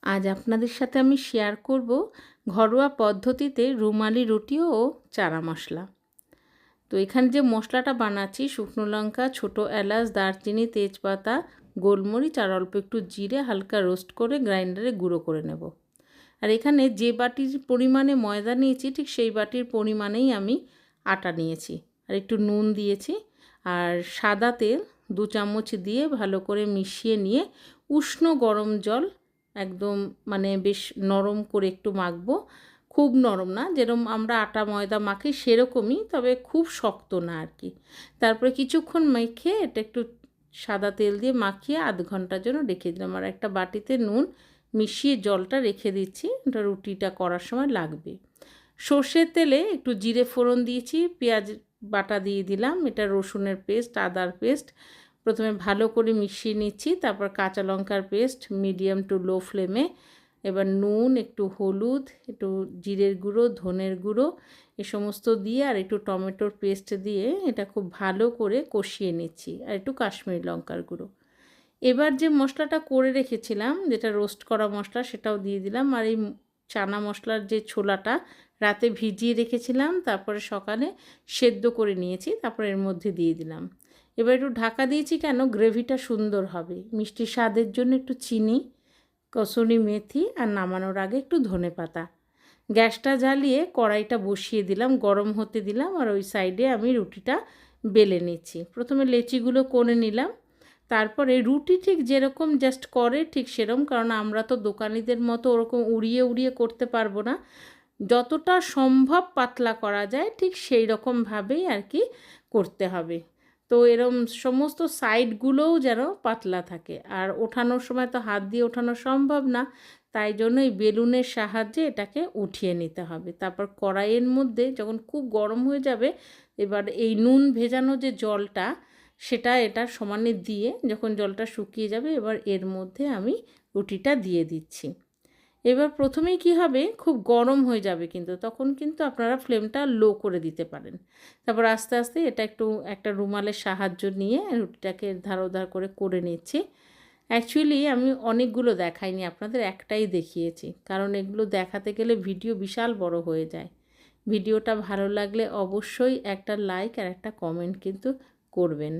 আজ আপনাদের সাথে আমি শেয়ার করব ঘরোয়া পদ্ধতিতে রুমালি রুটি ও চানা মশলা। তো এখানে যে মশলাটা বানাচ্ছি, শুকনো লঙ্কা, ছোটো এলাচ, দারচিনি, তেজপাতা, গোলমরিচ আর অল্প একটু জিরে হালকা রোস্ট করে গ্রাইন্ডারে গুঁড়ো করে নেব। আর এখানে যে বাটির পরিমাণে ময়দা নিয়েছি ঠিক সেই বাটির পরিমাণেই আমি আটা নিয়েছি। আর একটু নুন দিয়েছি আর সাদা তেল 2 চামচ দিয়ে ভালো করে মিশিয়ে নিয়ে উষ্ণ গরম জল একদম বেশ নরম করে একটু মাখবো। খুব নরম না, যেরকম আমরা আটা ময়দা মাখি সেরকমই, তবে খুব শক্ত না আর কি। তারপরে কিছুক্ষণ মেখে এটা একটু সাদা তেল দিয়ে মাখিয়ে আধ ঘন্টার জন্য রেখে দিলাম। আর একটা বাটিতে নুন মিশিয়ে জলটা রেখে দিচ্ছি, এটা রুটিটা করার সময় লাগবে। সর্ষের তেলে একটু জিরে ফোড়ন দিয়েছি, পেঁয়াজ বাটা দিয়ে দিলাম, এটা রসুনের পেস্ট, আদার পেস্ট প্রথমে ভালো করে মিশিয়ে নিচ্ছি। তারপর কাঁচা লঙ্কার পেস্ট মিডিয়াম টু লো ফ্লেমে, এবার নুন, একটু হলুদ, একটু জিরের গুঁড়ো, ধনের গুঁড়ো এ সমস্ত দিয়ে আর একটু টমেটোর পেস্ট দিয়ে এটা খুব ভালো করে কষিয়ে নিচ্ছি, আর একটু কাশ্মীরি লঙ্কার গুঁড়ো। এবার যে মশলাটা করে রেখেছিলাম, যেটা রোস্ট করা মশলা, সেটাও দিয়ে দিলাম। আর এই চানা মশলার যে ছোলাটা রাতে ভিজিয়ে রেখেছিলাম, তারপরে সকালে সেদ্ধ করে নিয়েছি, তারপরে এর মধ্যে দিয়ে দিলাম। এবার একটু ঢাকা দিয়েছি কেন, গ্রেভিটা সুন্দর হবে। মিষ্টি স্বাদের জন্য একটু চিনি, কসুরি মেথি আর নামানোর আগে একটু ধনেপাতা। গ্যাসটা জ্বালিয়ে কড়াইটা বসিয়ে দিলাম, গরম হতে দিলাম। আর ওই সাইডে আমি রুটিটা বেলে নিচ্ছি। প্রথমে লেচিগুলো করে নিলাম, তারপরে রুটি ঠিক যেরকম জাস্ট করে ঠিক সেরকম, কারণ আমরা তো দোকানিদের মতো ওরকম উড়িয়ে উড়িয়ে করতে পারবো না। যতটা সম্ভব পাতলা করা যায় ঠিক সেই রকমভাবেই আর কি করতে হবে। তো এরম সমস্ত সাইডগুলোও যেন পাতলা থাকে। আর ওঠানোর সময় তো হাত দিয়ে ওঠানো সম্ভব না, তাই জন্য এই বেলুনের সাহায্যে এটাকে উঠিয়ে নিতে হবে। তারপর কড়াইয়ের মধ্যে যখন খুব গরম হয়ে যাবে, এবার এই নুন ভেজানো যে জলটা সেটা এটার সমানে দিয়ে যখন জলটা শুকিয়ে যাবে, এবার এর মধ্যে আমি রুটিটা দিয়ে দিচ্ছি। এবার প্রথমেই কি হবে, খুব গরম হয়ে যাবে, কিন্তু তখন কিন্তু আপনারা ফ্লেমটা লো করে দিতে পারেন। তারপর আস্তে আস্তে এটা একটু একটা রুমালের সাহায্য নিয়ে রুটিটাকে ধার ওধার করে নিচ্ছি। অ্যাকচুয়ালি আমি অনেকগুলো দেখাইনি, আপনাদের একটাই দেখিয়েছি, কারণ এগুলো দেখাতে গেলে ভিডিও বিশাল বড় হয়ে যায়। ভিডিওটা ভালো লাগলে অবশ্যই একটা লাইক আর একটা কমেন্ট কিন্তু করবেন।